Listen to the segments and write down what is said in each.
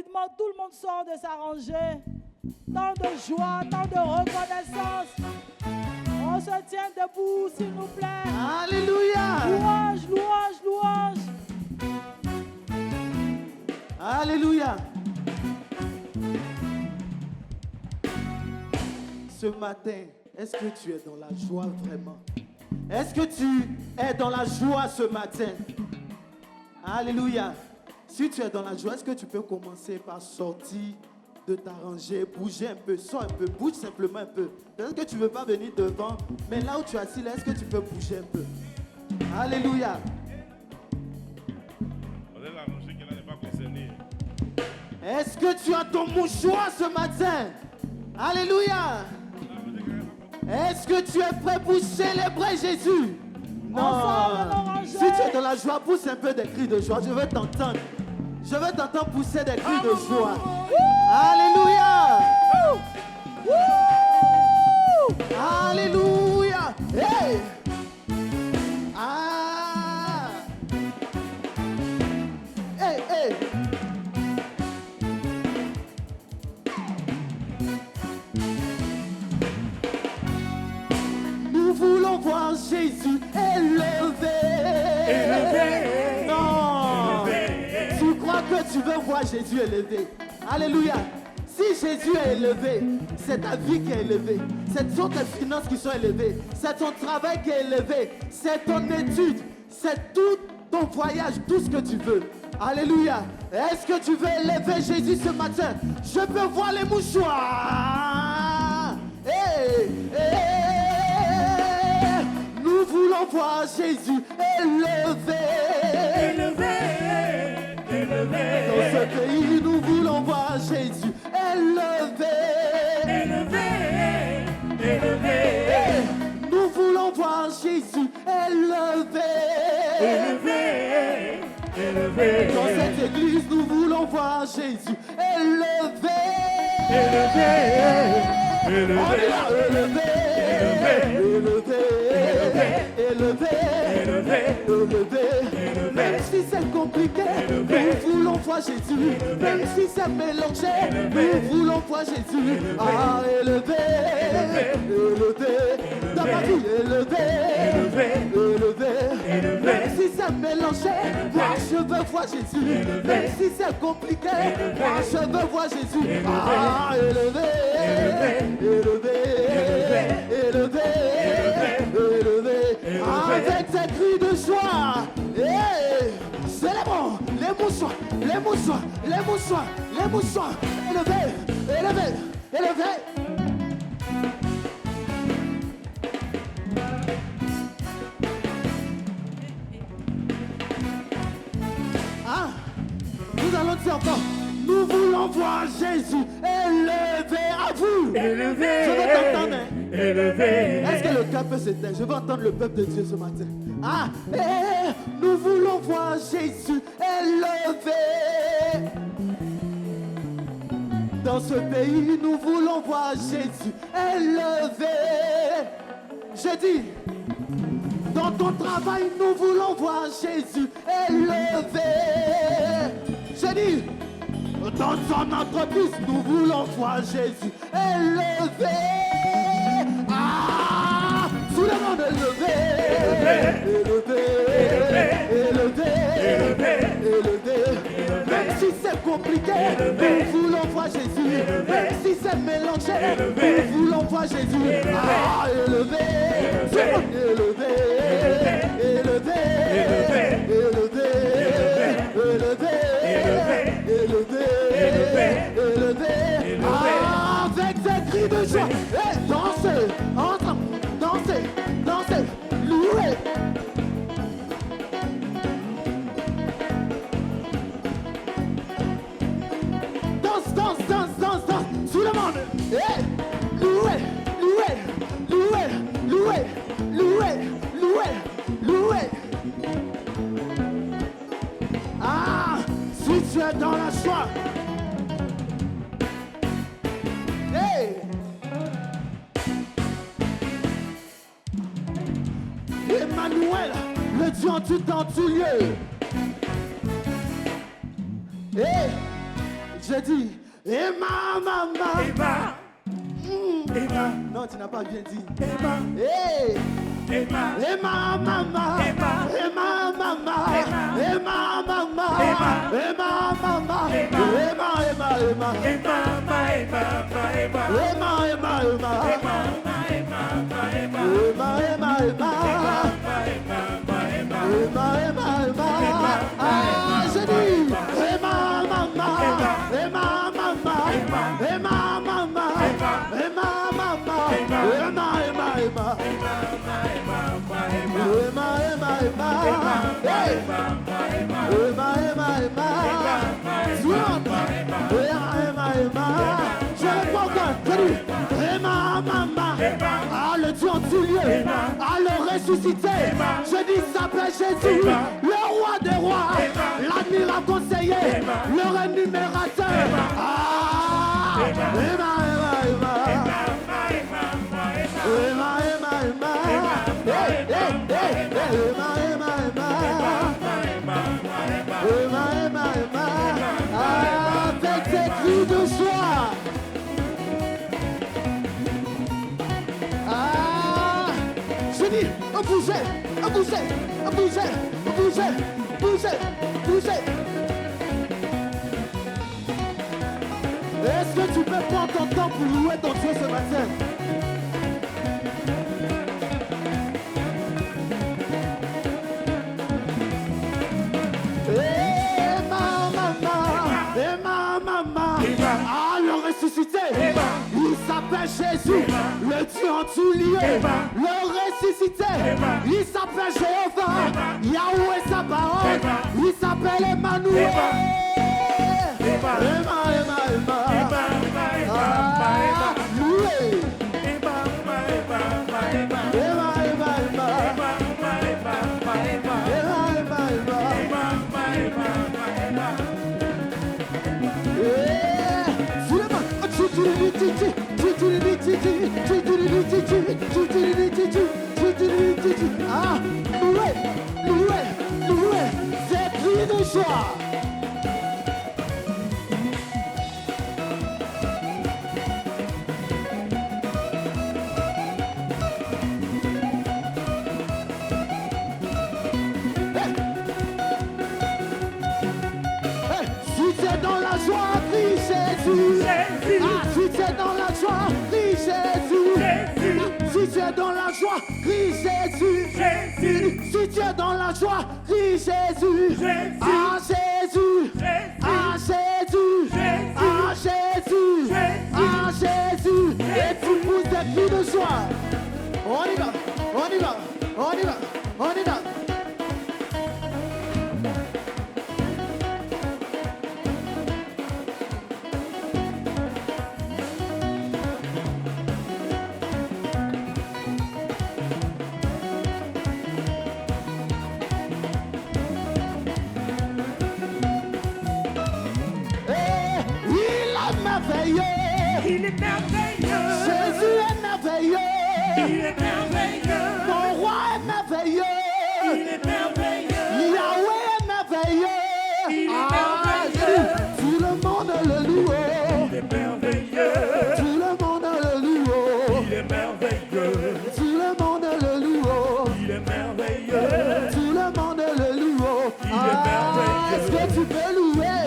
rapidement, tout le monde sort de sa rangée. Tant de joie, tant de reconnaissance. On se tient debout, s'il nous plaît. Alléluia. Louange, louange, louange. Alléluia. Ce matin, est-ce que tu es dans la joie vraiment? Est-ce que tu es dans la joie ce matin? Alléluia. Si tu es dans la joie, est-ce que tu peux commencer par sortir de ta rangée, bouger un peu, sors un peu, bouge simplement un peu. Peut-être que tu ne veux pas venir devant, mais là où tu es assis, là, est-ce que tu peux bouger un peu? Alléluia. Est-ce que tu as ton mouchoir ce matin? Alléluia. Est-ce que tu es prêt pour célébrer Jésus? Non. Si tu es dans la joie, pousse un peu des cris de joie. Je veux t'entendre. Je veux t'entendre pousser des cris de joie. Alléluia. Alléluia. Hey. Ah. Hey, hey. Nous voulons voir Jésus élevé. Non. Élevé. Tu crois que tu veux voir Jésus élevé? Alléluia. Si Jésus est élevé, c'est ta vie qui est élevée. Ce sont tes finances qui sont élevées. C'est ton travail qui est élevé. C'est ton étude. C'est tout ton voyage, tout ce que tu veux. Alléluia. Est-ce que tu veux élever Jésus ce matin? Je peux voir les mouchoirs. Hey, hey. Nous voulons voir Jésus élevé. Élevé. Dans ce pays, nous voulons voir Jésus élevé. Élevé. Nous voulons voir Jésus élevé. Dans cette église, nous voulons voir Jésus élevé. Élevé. Même si c'est compliqué, nous voulons voir Jésus. Même si c'est mélangé, nous voulons voir Jésus. Ah, élevé. Dans ma vie, élevé. Même si c'est mélangé, moi je veux voir Jésus. Même si c'est compliqué, moi je veux voir Jésus. Ah, élevé. Avec tes cris de joie. Hey, célébrons les mouchoirs. Élevé. Ah, nous allons dire encore. Nous voulons voir Jésus élevé à vous. Élevé. Je veux t'entendre. Élevé. Est-ce que le cœur peut s'éteindre? Je veux entendre le peuple de Dieu ce matin. Ah, nous voulons voir Jésus élevé. Dans ce pays, nous voulons voir Jésus élevé. Je dis, dans ton travail, nous voulons voir Jésus élevé. Je dis, dans son entreprise, nous voulons voir Jésus élevé. Ah, tout le monde élevé. Même si c'est compliqué, nous voulons voir Jésus. Même si c'est mélangé, nous voulons voir Jésus. Ah, élevé. Avec des cris de joie. Et dansez, ensemble, dansez, louez. Danse, tout le monde. Et louez. Ah, si tu es dans la joie. Hey. Emmanuel, le Dieu en tout temps, tout lieu. Hey. Je dis, Emma, maman. Emma. Emma. Non, tu n'as pas bien dit. Emma. Hey. Emma. Emma, maman. Emma. Emma, maman. Emma, maman. Emma. Emma, maman. Emma, Emma, Emma. Emma. Emma. Emma, Emma, Emma. Emma, Emma, Emma. Ah, je dis, Emma, maman. Emma, maman. Emma, maman. Emma, maman. Emma, Emma, Emma. Emma, Emma, Emma. Hey. Emma, Emma, Emma. Emma, Emma. Je réponds encore. Je dis, Emma, maman. Ah, le Dieu en tout lieu. Ah, le ressuscité. Je dis, s'appelle Jésus. Le roi des rois. L'admirable conseiller. Le rémunérateur. Ah, Emma, Emma, Emma. Emma, Emma, Emma. Hey, hey, hey, hey. Emma, Emma, Emma. Emma, Emma, Emma. Avec des cris de joie. Ah, je dis, un bouger, un bouger, un bouger, un bouger, bouger, bouger. Est-ce que tu peux prendre ton temps pour louer ton Dieu ce matin? Ah, le ressuscité, il s'appelle Jésus, le Dieu en tout lieu, le ressuscité, il s'appelle Jéhovah, Yahweh Sabaoth, il s'appelle Emmanuel. Emma, Emma, Emma. Ah, loué. Emma, Emma, Emma. Emma, Emma, Emma. Ah, loué, loué, loué, c'est cri de joie. Si tu es dans la joie, crie Jésus. Ah, si tu es dans la joie, crie Jésus. Si tu es dans la joie, crie Jésus. Si tu es dans la joie, crie Jésus. Ah, Jésus. Ah, Jésus. Ah, Jésus. Ah, Jésus. Et tu pousses des cris de joie. On y va, on y va, on y va, on y va. Il est merveilleux. Jésus est merveilleux. Il est merveilleux. Mon roi est merveilleux. Il est merveilleux. Yahweh est merveilleux. Il est merveilleux. Tout le monde le loue. Il est merveilleux. Tout le monde le loue. Il est merveilleux. Tout le monde le loue. Il est merveilleux. Tout le monde le loue. Il est merveilleux. Est-ce que tu peux louer?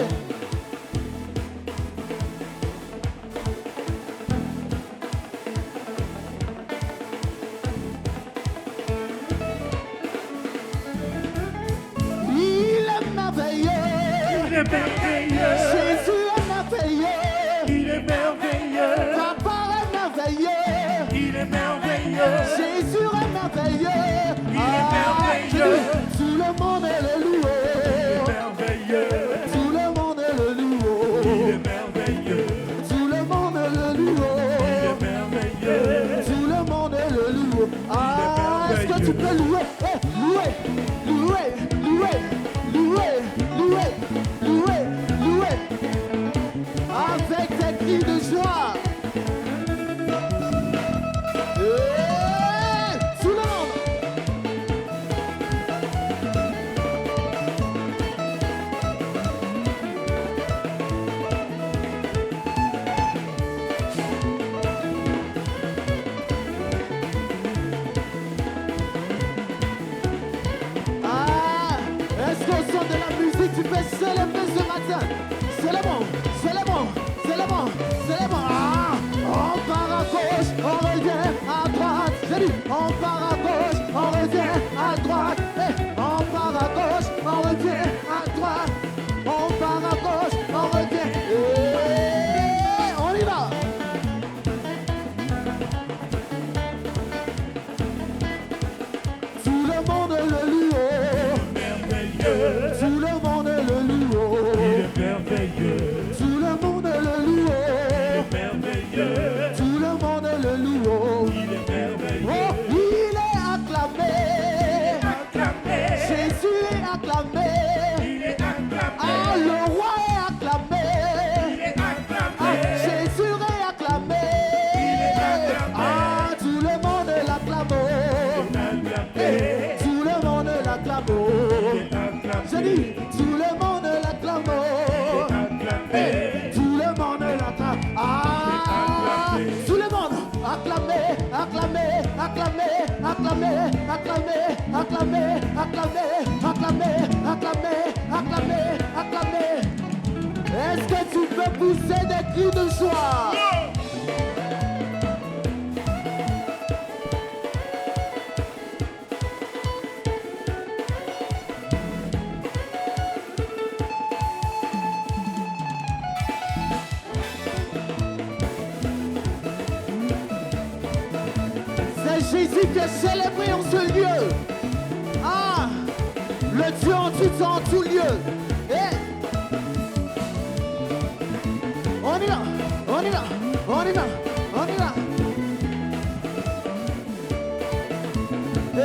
Il est merveilleux. Jésus est merveilleux. Il est merveilleux. Papa est merveilleux. Il est merveilleux. Jésus est merveilleux. Il est merveilleux. Tout le monde est le loué. Il est merveilleux. Tout le monde est le loué. Il est merveilleux. Tout le monde est le loué. Il est merveilleux. Tout le monde est le loué. Ah, est-ce que tu peux louer? Louer, louer, louer, louer, louer, louer, louer. Avec des cris de joie. Tout le monde. son de la musique, tu peux célébrer ce matin. Célébrons, célébrons, célébrons, célébrons. Ah, on part à gauche, on revient à droite. J'ai dit, on part à gauche, on revient à droite. Eh, on part à gauche, on revient à droite. On part à gauche, on revient. Et on y va. Tout le monde le loue. merveilleux, Tout le monde le loue. il est merveilleux, Tout le monde le loue. merveilleux, Tout le monde le loue. il est merveilleux. Oh, il est acclamé. Acclamé, Jésus est acclamé. il est acclamé, Ah, le roi est acclamé. il est acclamé, Ah, Jésus est acclamé. Ah, tout le monde l'acclame. acclamé, Tout le monde l'acclame. Je dis, tout le monde l'acclame. acclamé, Tout le monde l'acclame. Ah, tout le monde acclamé, acclamé, acclamé, acclamé, acclamé, acclamé, acclamé, acclamé, acclamé, acclamé, acclamé. Est-ce que tu peux pousser des cris de joie? C'est Jésus qui est célébré en ce lieu. Ah, le Dieu en tout temps, en tout lieu. Eh. On y va, on y va, on y va, on y va. Eh.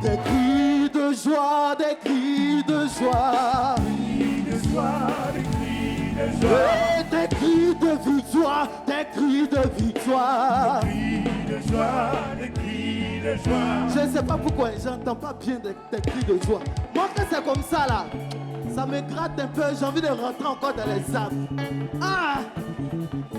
Des cris de joie, des cris de joie. de joie, des cris de joie, Et des cris de victoire, des cris de victoire. cris de joie, des cris de joie. Je ne sais pas pourquoi, j'entends pas bien des cris de joie. Moi, quand c'est comme ça là, ça me gratte un peu, j'ai envie de rentrer encore dans les âmes. Ah!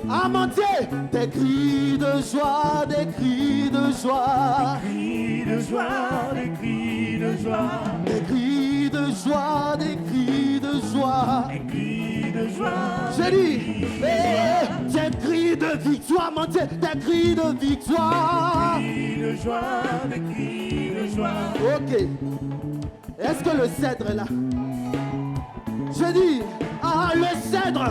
Ah mon Dieu! Des cris de joie, des cris de joie. Cris de joie, des cris de joie, Des cris de joie, des cris de joie. des cris de joie, J'ai dit, des cris de victoire, mon Dieu, des cris de victoire. cris de joie, des cris de joie. Ok. Est-ce que le cèdre est là? Je dis, ah, le cèdre,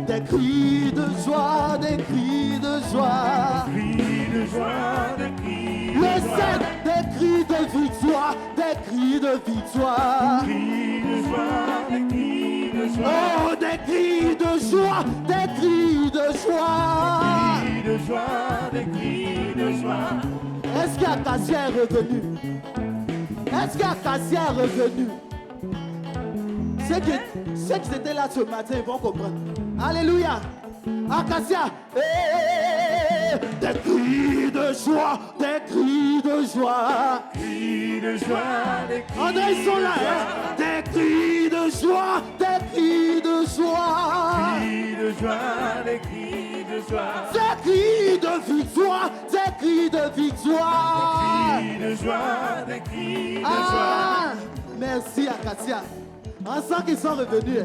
des cris de joie, des cris de joie. Cris de joie, des cris de Le joie, cèdre, des cris de victoire, des cris de victoire. cris de joie, des cris de joie, Oh, des cris de joie, des cris de joie. cris de joie, des cris de joie. Est-ce qu'Acacia est revenu? Est-ce qu'Acacia est revenu? Ceux qui étaient là ce matin, ils vont comprendre. Alléluia. Acacia. Des cris de joie, des cris de joie. Cris de joie, des cris André, ils sont là, hein? Des cris de joie, des cris de joie. de joie, des cris de joie, Des cris de victoire, des cris de victoire. cris de joie, des cris de joie. Ah, merci Acacia. On sent qu'ils sont revenus.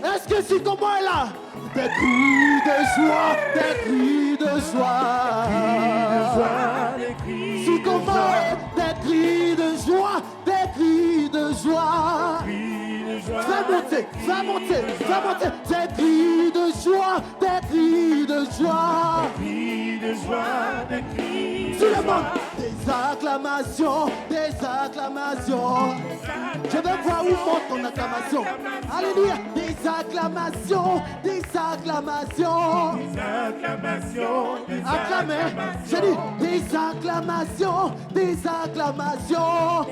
Est-ce que Sycomore est là? Des cris de joie, des cris de joie. Des cris de Sycomore, des cris de joie, des cris de joie. joie, Fais monter, fais monter, fais monter. Des cris de joie, des cris de joie. cris de joie, des cris Tout de le monde, joie. des acclamations, des acclamations. Je veux voir où monte ton acclamation. Alléluia, des acclamations, des acclamations. Acclamations, des Acclamez, j'ai dit des acclamations, des acclamations.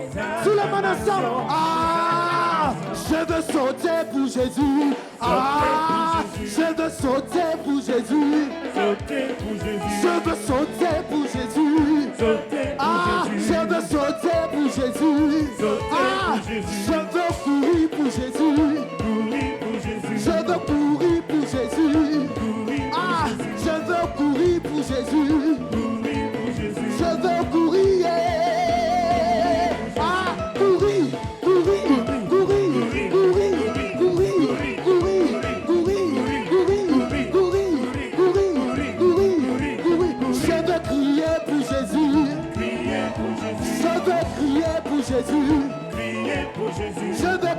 Tout le monde ensemble. Ah, je veux sauter pour Jésus. Ah, je veux sauter pour Jésus. Sauter pour Jésus, Je veux sauter pour Jésus. sauter pour Ah, Jésus, je veux sauter pour Jésus. Ah, je veux courir pour Jésus. courir pour Jésus, Je veux courir pour Jésus. courir Ah, je veux courir pour Jésus. pour Jésus, Je veux courir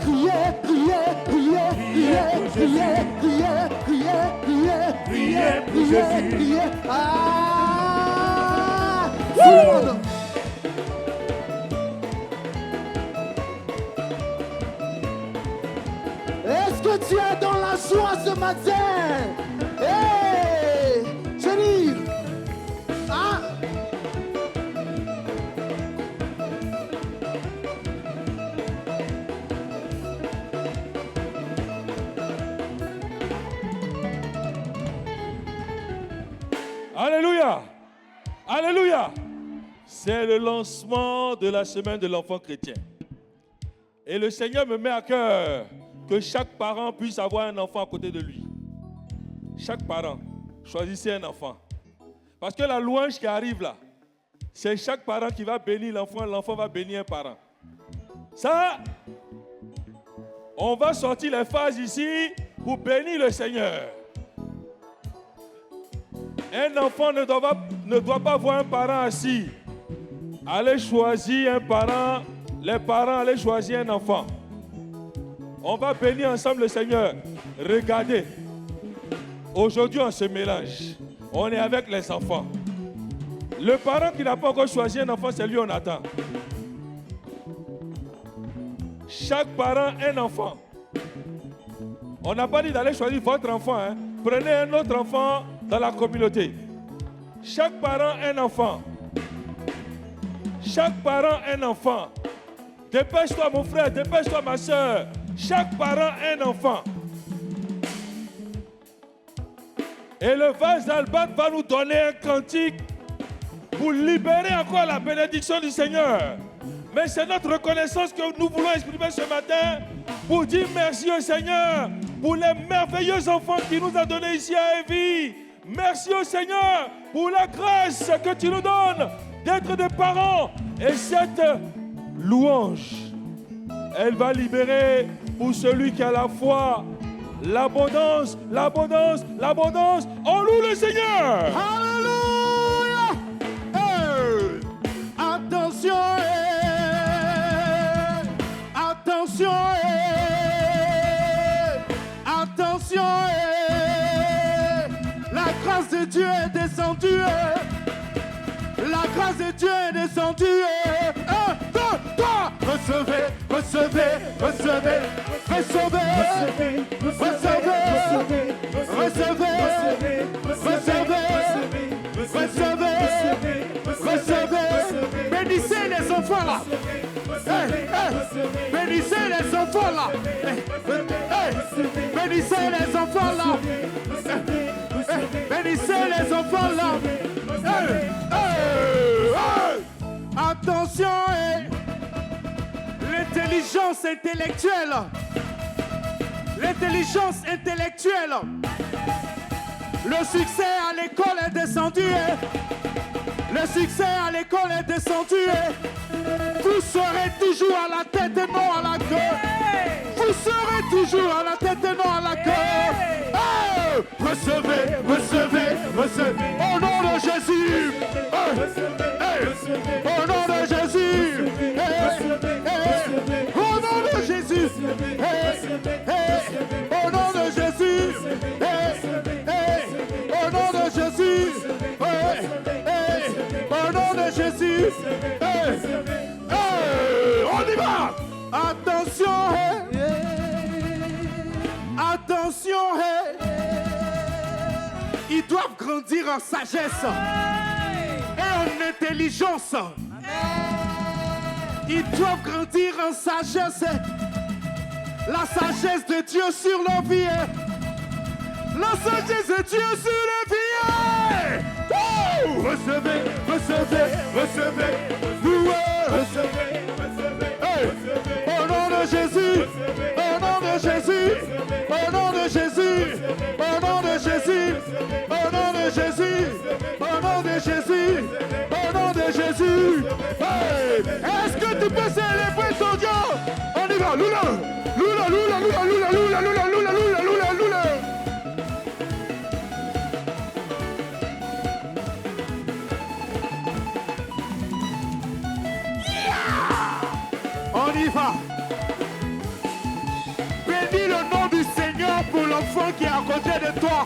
Criez. Ah! Tout le monde. Est-ce que tu es dans la joie ce matin? Hey! Chérie! Ah! Alléluia. Alléluia. C'est le lancement de la semaine de l'enfant chrétien. Et le Seigneur me met à cœur que chaque parent puisse avoir un enfant à côté de lui. Chaque parent, choisissez un enfant. Parce que la louange qui arrive là, c'est chaque parent qui va bénir l'enfant, l'enfant va bénir un parent. Ça, on va sortir les phases ici pour bénir le Seigneur. Un enfant ne doit pas voir un parent assis. Allez choisir un parent, les parents allez choisir un enfant. On va bénir ensemble le Seigneur. Regardez, aujourd'hui on se mélange. On est avec les enfants. Le parent qui n'a pas encore choisi un enfant, c'est lui on attend. Chaque parent un enfant. On n'a pas dit d'aller choisir votre enfant. Hein. Prenez un autre enfant dans la communauté. Chaque parent un enfant. Chaque parent un enfant. Dépêche-toi mon frère, dépêche-toi ma soeur. Chaque parent un enfant. Et le vase d'Albâtre va nous donner un cantique pour libérer encore la bénédiction du Seigneur. Mais c'est notre reconnaissance que nous voulons exprimer ce matin pour dire merci au Seigneur pour les merveilleux enfants qu'il nous a donnés ici à Evie. Merci au Seigneur pour la grâce que tu nous donnes d'être des parents. Et cette louange, elle va libérer pour celui qui a la foi, l'abondance, l'abondance, l'abondance. On loue le Seigneur. Alléluia! Hey! Attention! Attention! Attention! La grâce de Dieu est descendue. La grâce de Dieu est descendue. 1, 2, 3. Recevez, recevez, recevez, recevez, recevez, recevez, recevez, recevez. Bénissez les enfants là. Bénissez les enfants là. Bénissez les enfants là. Bénissez les enfants là. Attention, l'intelligence intellectuelle. L'intelligence intellectuelle. Le succès à l'école est descendu. Le succès à l'école est descendu. Vous serez toujours à la tête et non à la queue. Vous serez toujours à la tête et non à la queue. Recevez, recevez, recevez. Au nom de Jésus. Au nom de Jésus. Au nom de Jésus. Au nom de Jésus. Au nom de Jésus. Au nom de Jésus. On y va. Attention. Attention. Ils doivent grandir en sagesse et en intelligence. Ils doivent grandir en sagesse. La sagesse de Dieu sur leur vie. La sagesse de Dieu sur leur vie. Recevez, recevez, recevez. Recevez, recevez. Au nom de Jésus. Au nom de Jésus. Au nom de Jésus. Au nom de Jésus. Au nom de Jésus. Au nom de Jésus. Au nom de Jésus. Est-ce que tu peux célébrer ton Dieu? On y va. Lula. Lula, lula, lula, lula, lula, lula, lula, lula, lula, lula. On y va. l'enfant qui est à côté de toi.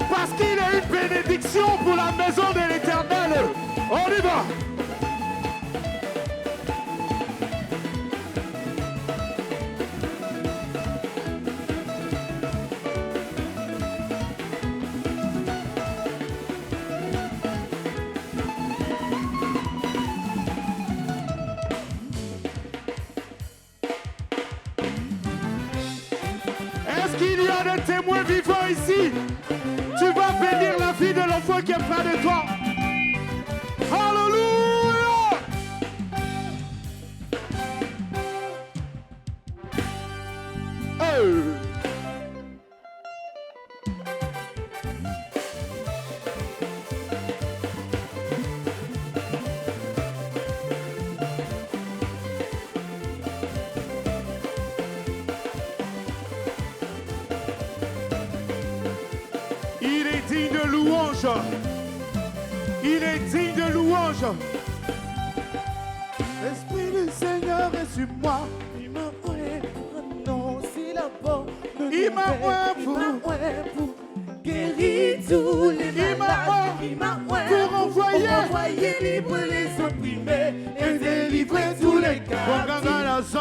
Parce qu'il est une bénédiction pour la maison de l'Éternel. On y va. Est-ce qu'il y a des témoins vivants ici? Tu vas bénir la vie de l'enfant qui est près de toi. Alléluia! Hey. Il est digne de louange. Il est digne de louange. L'Esprit du Seigneur est sur moi. Il m'a oué pour annoncer la bonne nouvelle. Il m'a oué pour guérir tous les Il m'a malades. Il m'a oué pour envoyer libre les opprimés et délivrer tous les captifs.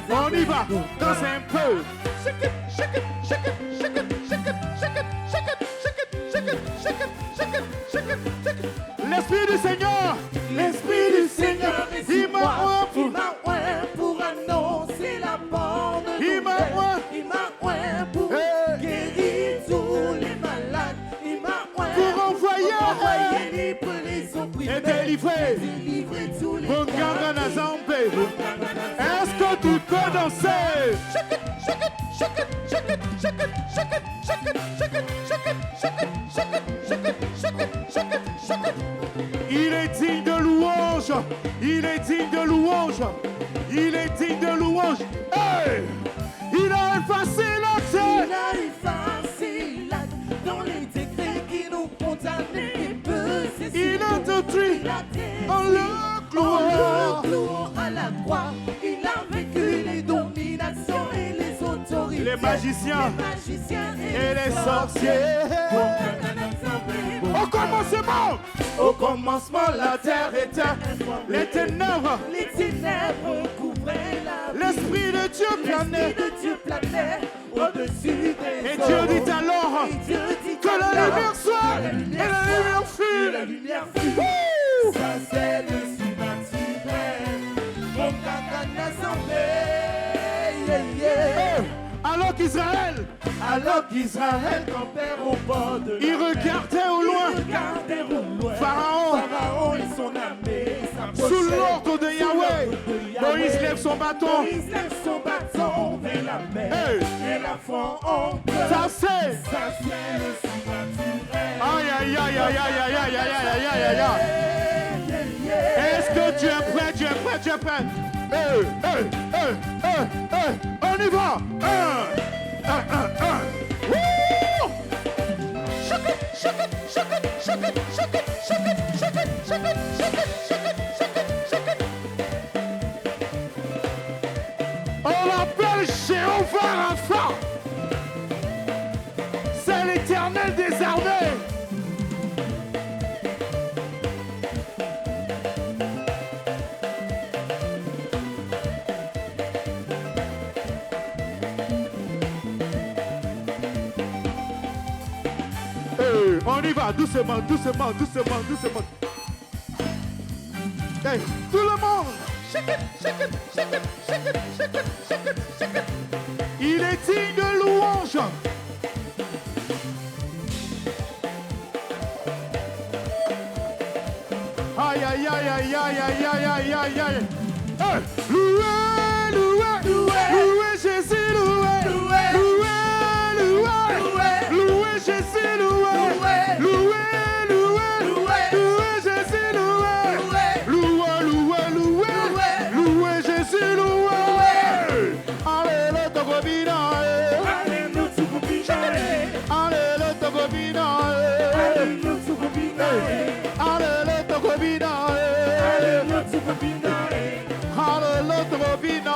On y va. Danse un peu. Shake it, shake it, shake it, shake it, shake it, shake it, shake it, shake it, shake it, shake it, shake it, shake it, shake it. L'Esprit du Seigneur. L'Esprit du Seigneur est Il sur m'a moi. oué Il m'a oué pour annoncer la bonne Il m'a nouvelle. oué. Il m'a oué pour Hey. guérir tous les malades. Il m'a oué Pour envoyer. libre les opprimés Et délivrer. délivrer tous les Bonganga na captifs. zambe. Est-ce que tu peux danser? Shake it, shake it, shake it, shake it, shake it, shake it, shake it, shake it, shake it, shake it, shake it, shake it, shake it, shake it, shake it. Il est digne de louange. Il est digne de louange. Il est digne de louange. Hey! Il a effacé l'acte. Il a effacé l'acte dans les décrets qui nous condamnaient et pesaient sur Il a nous. détruit Il a détruit en le en clouant. le clouant à la croix. Il a vaincu les dominations et les autorités. Les magiciens et les sorciers. Au commencement, la terre était. Les ténèbres couvraient la l'Esprit de Dieu planait. de Dieu planait au-dessus des Et Dieu dit alors Et Dieu dit que la alors lumière soit. Et la lumière fut. la lumière fut. Wouh! Ça c'est le surnaturel. Mon kakana semblé. Alors qu'Israël, campait au bord de il regardait au loin. Pharaon, Pharaon et son armée s'approchaient. sous l'ordre de Yahweh, Moïse lève son bâton. Moïse lève son bâton vers la mer. Hey. Et la font en pleurs. Ça c'est. Ça c'est le surnaturel. Aïe aïe aïe aïe aïe aïe aïe aïe aïe aïe aïe. Est-ce que tu es prêt? Tu es prêt? Tu es prêt? On y va! Wouh! Shake it, shake it, shake it, shake it, shake it, shake it, shake it, shake it, shake it, shake it, shake it, shake it. On l'appelle Jéhovah Rapha. C'est l'Éternel des armées. On y va, doucement, doucement, doucement, doucement. Hey, tout le monde! Shake it, shake it, shake it, shake it, shake it, shake it, shake it. Il est digne de louange. Aïe, aïe, aïe, aïe, aïe, aïe, aïe, aïe, aïe, aïe. Hey, louez, louez, louez, louez Jésus, louez, louez, louez, louez, louez Jésus, louez, louez, louez, louez Jésus, louez, louez, louez, louez, louez Jésus, louez. Alléluia, Togobina, Alléluia, Tugubina, Alléluia, Togobina, Alléluia, Tugubina, Alléluia, Togobina, Alléluia, Tugubina, Alléluia, Togobina.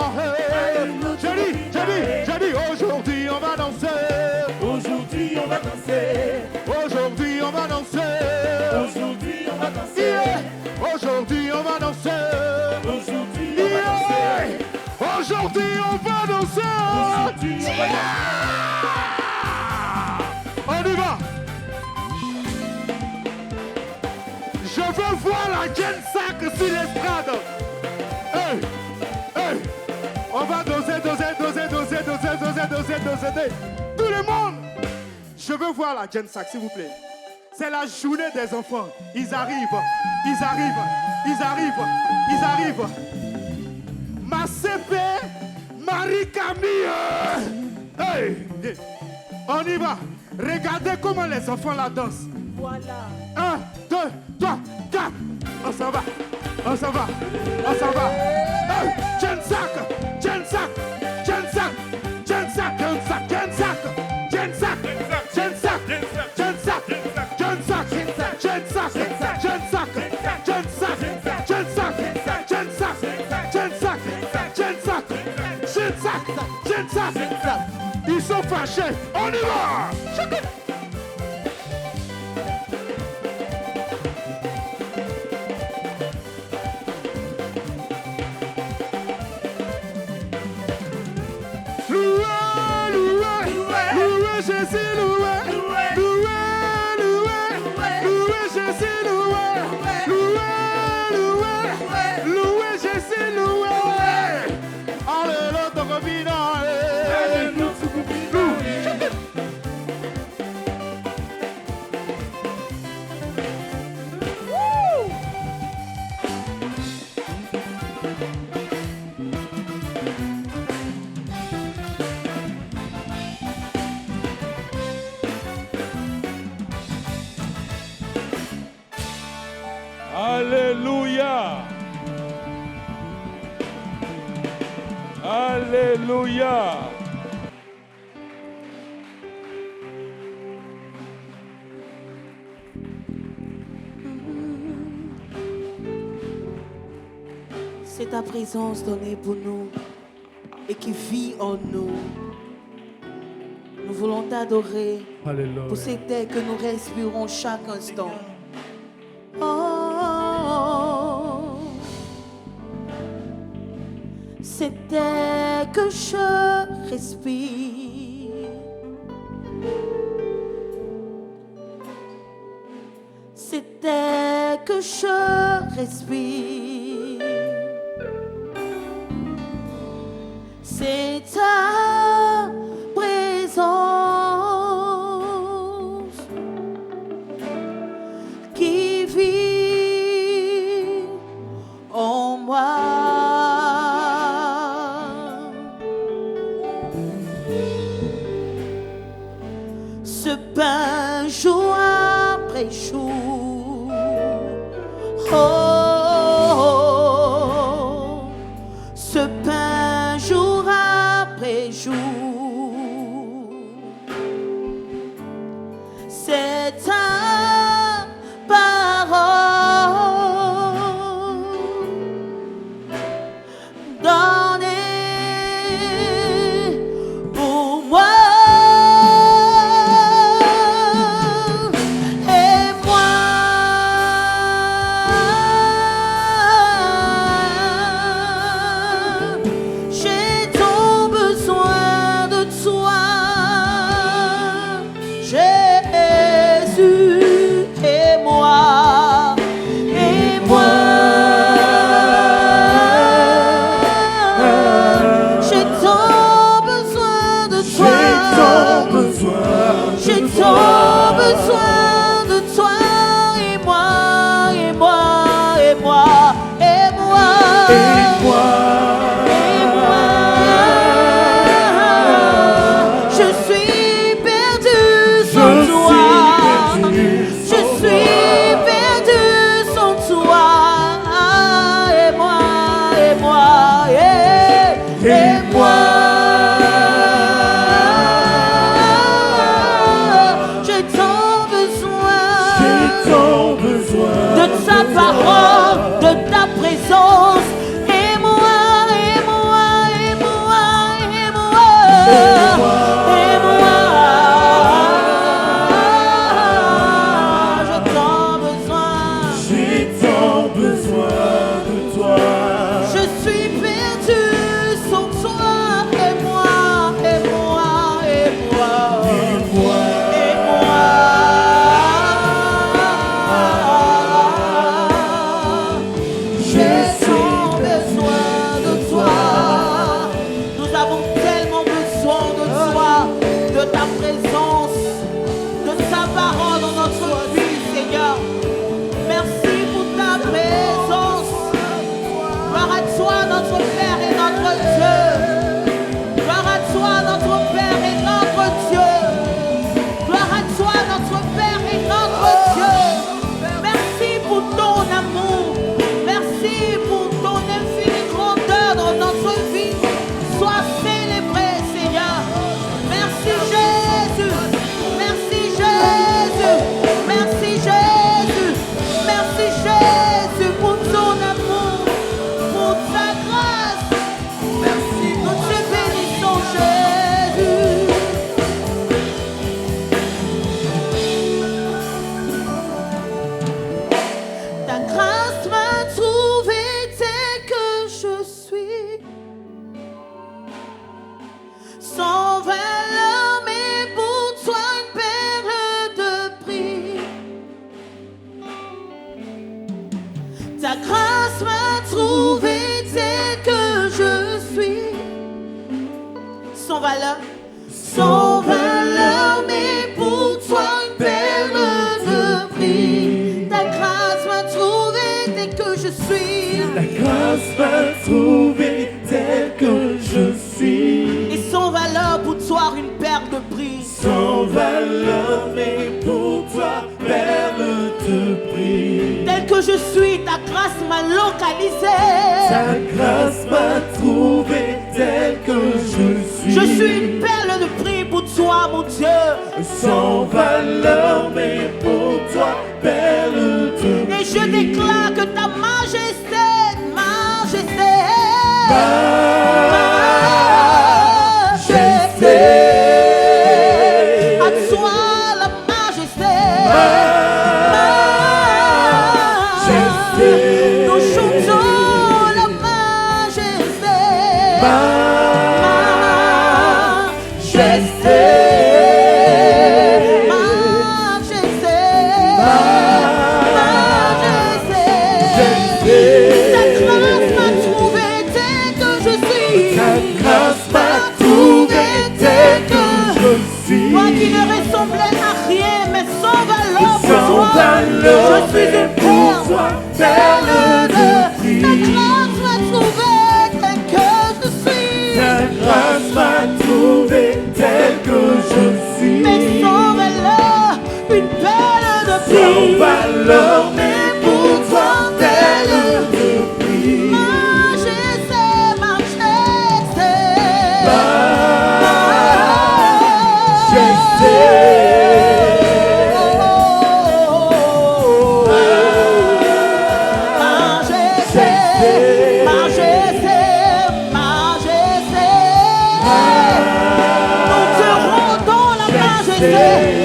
J'ai dit, aujourd'hui on va danser. Aujourd'hui on va danser. Aujourd'hui on va danser. Yeah. Aujourd'hui on va danser. Aujourd'hui on va danser. Yeah. Aujourd'hui on va danser. Aujourd'hui on va danser. On y va. Je veux voir la Gen Sac sur l'estrade. Hey, hey. On va doser. Tout le monde. Je veux voir la Gen Sac, s'il vous plaît. C'est la journée des enfants. Ils arrivent. Ma CP, Marie-Camille. Hey. On y va. Regardez comment les enfants la dansent. Voilà. 1, 2, 3, 4. On s'en va. Hey, Gen Sac. Ils sont fâchés. On y va. Louez Jésus, louez Jésus, louez Jésus, louez. Alléluia, ton copina. Alléluia. Alléluia. C'est ta présence donnée pour nous et qui vit en nous. Nous voulons t'adorer pour cet air que nous respirons chaque instant. Oh, cet air que je respire, cet air que je respire, c'est ta présence qui vit en moi. Ce pain jour après jour, oh, ce pain jour après jour, c'est ta parole donnée pour moi. Et moi sans valeur. Sans valeur, mais pour toi une perle de prix. Ta grâce m'a trouvé tel que je suis. La grâce m'a trouvé tel que je suis. Et sans valeur, pour toi une perle de prix. Sans valeur, mais pour toi perle de prix. Tel que je suis, ta grâce m'a localisé. Ta grâce m'a trouvé tel que je suis. Je suis une perle de prix pour toi, mon Dieu. Sans valeur, mais pour toi, perle de prix. Et je déclare que ta majesté, majesté, à toi la majesté, nous chantons la majesté, moi qui ne ressemblais à rien, mais sans valeur pour toi, je suis une perle de prix. Ta grâce m'a trouvé tel que je suis. Ta grâce m'a trouvé tel que je suis. Mais sans valeur, une perle de prix. Sans valeur, mais pour toi, perle de prix. Majesté, majesté. Majesté, nous te rendons la majesté.